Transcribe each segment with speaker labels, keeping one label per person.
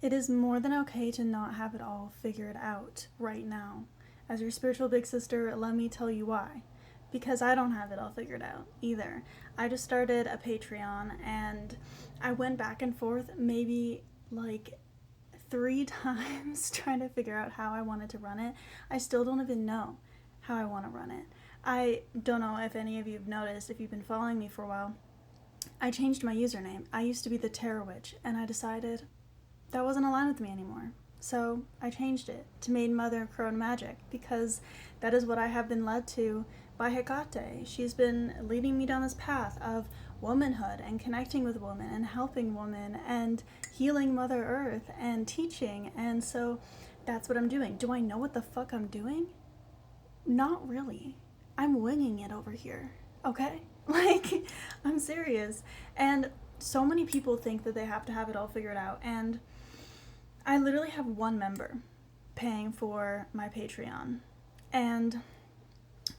Speaker 1: It is more than okay to not have it all figured out right now. As your spiritual big sister, let me tell you why. Because I don't have it all figured out either. I just started a Patreon and I went back and forth maybe like 3 times trying to figure out how I wanted to run it. I still don't even know how I want to run it. I don't know if any of you have noticed, if you've been following me for a while, I changed my username. I used to be the Terror Witch, and I decided that wasn't aligned with me anymore. So I changed it to Maiden Mother of Crone Magic because that is what I have been led to by Hecate. She's been leading me down this path of womanhood and connecting with women and helping women and healing Mother Earth and teaching. And so that's what I'm doing. Do I know what the fuck I'm doing? Not really. I'm winging it over here. Okay? Like, I'm serious. And so many people think that they have to have it all figured out. And I literally have one member paying for my Patreon. And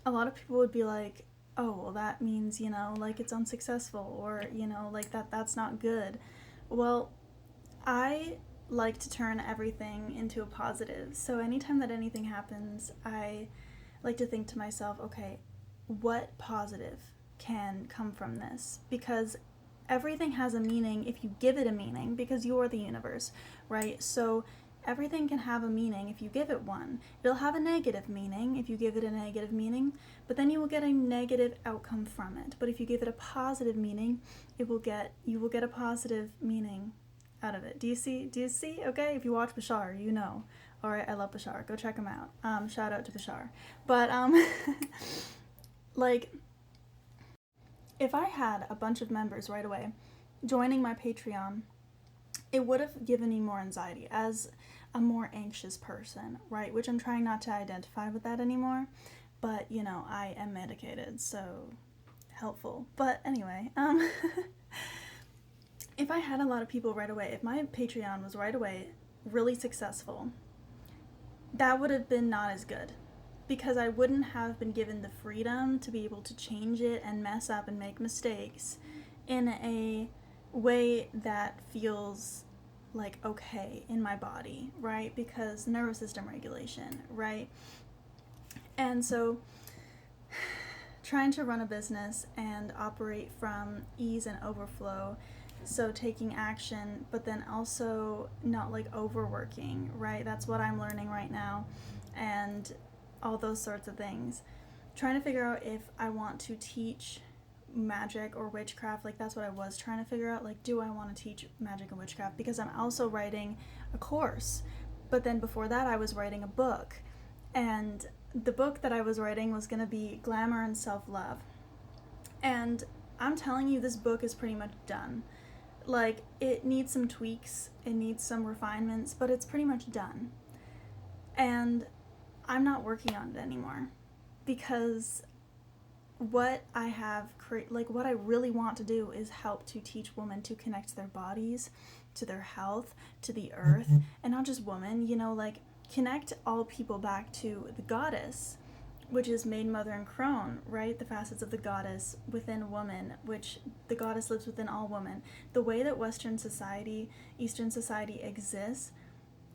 Speaker 1: a lot of people would be like, oh, well, that means, like it's unsuccessful or, like that's not good. Well, I like to turn everything into a positive. So anytime that anything happens, I like to think to myself, okay, what positive can come from this? Because everything has a meaning if you give it a meaning, because you are the universe, right? So everything can have a meaning if you give it one. It'll have a negative meaning if you give it a negative meaning, but then you will get a negative outcome from it. But if you give it a positive meaning, you will get a positive meaning out of it. Do you see? Okay, if you watch Bashar, you know. All right, I love Bashar. Go check him out. Shout out to Bashar. But like, if I had a bunch of members right away joining my Patreon, it would have given me more anxiety as a more anxious person, right? Which I'm trying not to identify with that anymore. But, I am medicated, so helpful. But anyway, if I had a lot of people right away, if my Patreon was right away really successful, that would have been not as good. Because I wouldn't have been given the freedom to be able to change it and mess up and make mistakes in a way that feels like okay in my body, right? Because nervous system regulation, right? And so trying to run a business and operate from ease and overflow, so taking action, but then also not like overworking, right? That's what I'm learning right now. And all those sorts of things. Trying to figure out if I want to teach magic or witchcraft. Like, that's what I was trying to figure out. Like, do I want to teach magic and witchcraft? Because I'm also writing a course. But then before that, I was writing a book. And the book that I was writing was going to be Glamour and Self-Love. And I'm telling you, this book is pretty much done. Like, it needs some tweaks, it needs some refinements, but it's pretty much done. And I'm not working on it anymore because what I have what I really want to do is help to teach women to connect their bodies, to their health, to the earth, and not just women, like connect all people back to the goddess, which is Maiden, Mother, and Crone, right? The facets of the goddess within woman, which the goddess lives within all women. The way that Western society, Eastern society exists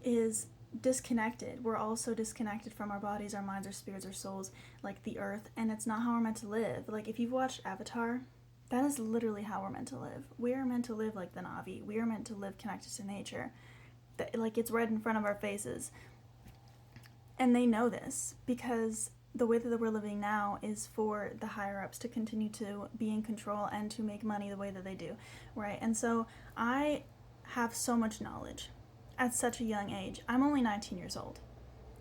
Speaker 1: is disconnected. We're also disconnected from our bodies, our minds, our spirits, our souls, like the earth, and it's not how we're meant to live. Like, if you've watched Avatar, that is literally how we're meant to live. We are meant to live like the Na'vi. We are meant to live connected to nature. Like, it's right in front of our faces. And they know this because the way that we're living now is for the higher-ups to continue to be in control and to make money the way that they do, right? And so I have so much knowledge at such a young age. I'm only 19 years old,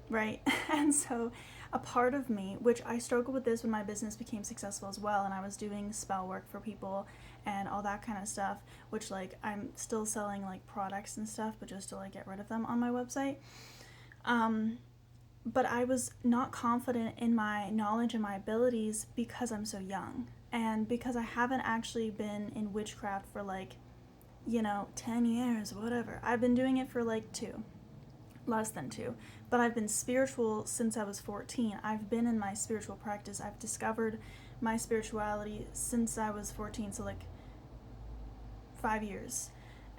Speaker 1: right? And so a part of me, which I struggled with this when my business became successful as well, and I was doing spell work for people and all that kind of stuff, which like I'm still selling like products and stuff, but just to like get rid of them on my website. But I was not confident in my knowledge and my abilities because I'm so young, and because I haven't actually been in witchcraft for like 10 years, whatever. I've been doing it for like 2, less than 2, but I've been spiritual since I was 14. I've been in my spiritual practice. I've discovered my spirituality since I was 14, so like 5 years.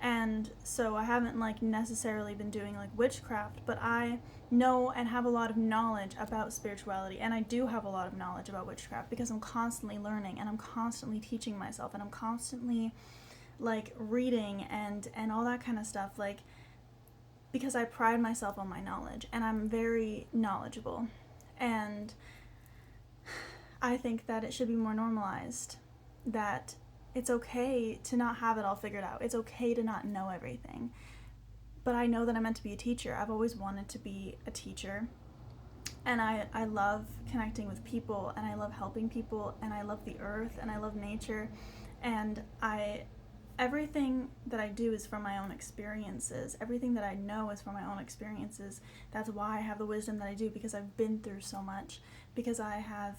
Speaker 1: And so I haven't like necessarily been doing like witchcraft, but I know and have a lot of knowledge about spirituality, and I do have a lot of knowledge about witchcraft because I'm constantly learning and I'm constantly teaching myself and I'm constantly like reading and all that kind of stuff, like, because I pride myself on my knowledge and I'm very knowledgeable. And I think that it should be more normalized, that it's okay to not have it all figured out. It's okay to not know everything. But I know that I'm meant to be a teacher. I've always wanted to be a teacher. And I love connecting with people, and I love helping people, and I love the earth, and I love nature. And everything that I do is from my own experiences. Everything that I know is from my own experiences. That's why I have the wisdom that I do, because I've been through so much, because I have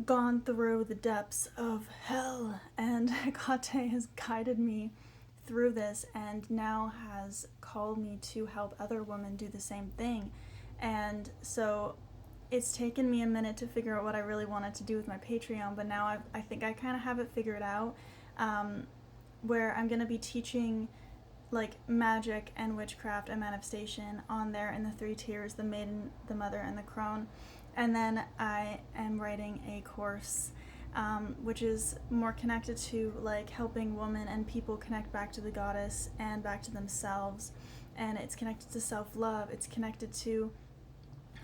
Speaker 1: gone through the depths of hell, and Hecate has guided me through this and now has called me to help other women do the same thing. And so it's taken me a minute to figure out what I really wanted to do with my Patreon, but now I think I kind of have it figured out, where I'm going to be teaching like magic and witchcraft and manifestation on there in the 3 tiers: the maiden, the mother, and the crone. And then I am writing a course, which is more connected to like helping women and people connect back to the goddess and back to themselves. And it's connected to self-love. It's connected to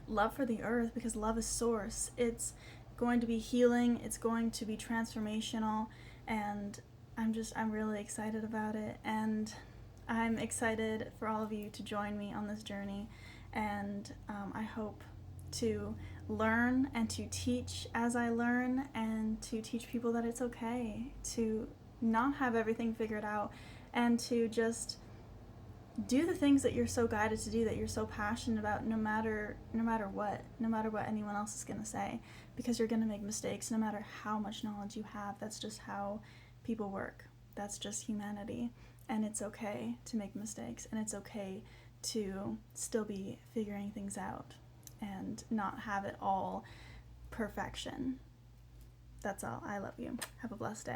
Speaker 1: love for the earth, because love is source. It's going to be healing. It's going to be transformational. And I'm really excited about it. And I'm excited for all of you to join me on this journey. And I hope to learn and to teach as I learn, and to teach people that it's okay to not have everything figured out, and to just do the things that you're so guided to do, that you're so passionate about, no matter what anyone else is going to say, because you're going to make mistakes no matter how much knowledge you have. That's just how people work. That's just humanity. And it's okay to make mistakes, and it's okay to still be figuring things out and not have it all perfection. That's all. I love you. Have a blessed day.